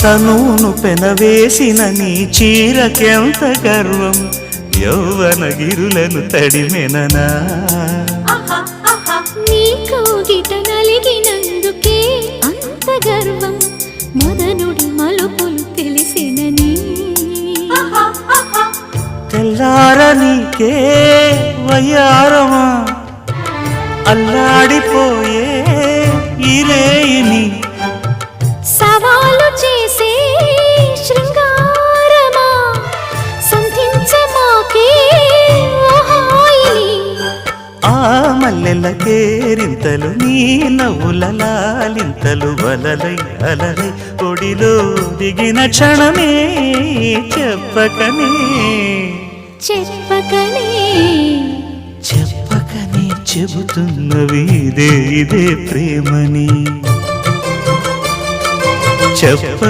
తనును పెనవేసిన నీ చీరకెంత గర్వం యౌవన గిరులను తడిమెననా నీ కౌగిట నలిగినందుకే అంత గర్వం మదనుడి మలుపులు తెలిసినని తెల్లార నీకే వయ్యారమా అల్లాడిపోయే ఇరేయిని సవాలు చేసే శృంగారమా సంధించమాకే ఆ మల్లెల కేరింతలు నీ నవ్వుల లాలింతలు వలలై అలలై ఒడిలో దిగిన క్షణమే చెప్పకనే చెప్పకనే చెప్పకనే చెబుతున్నవి ఇదే ప్రేమని చెప్ప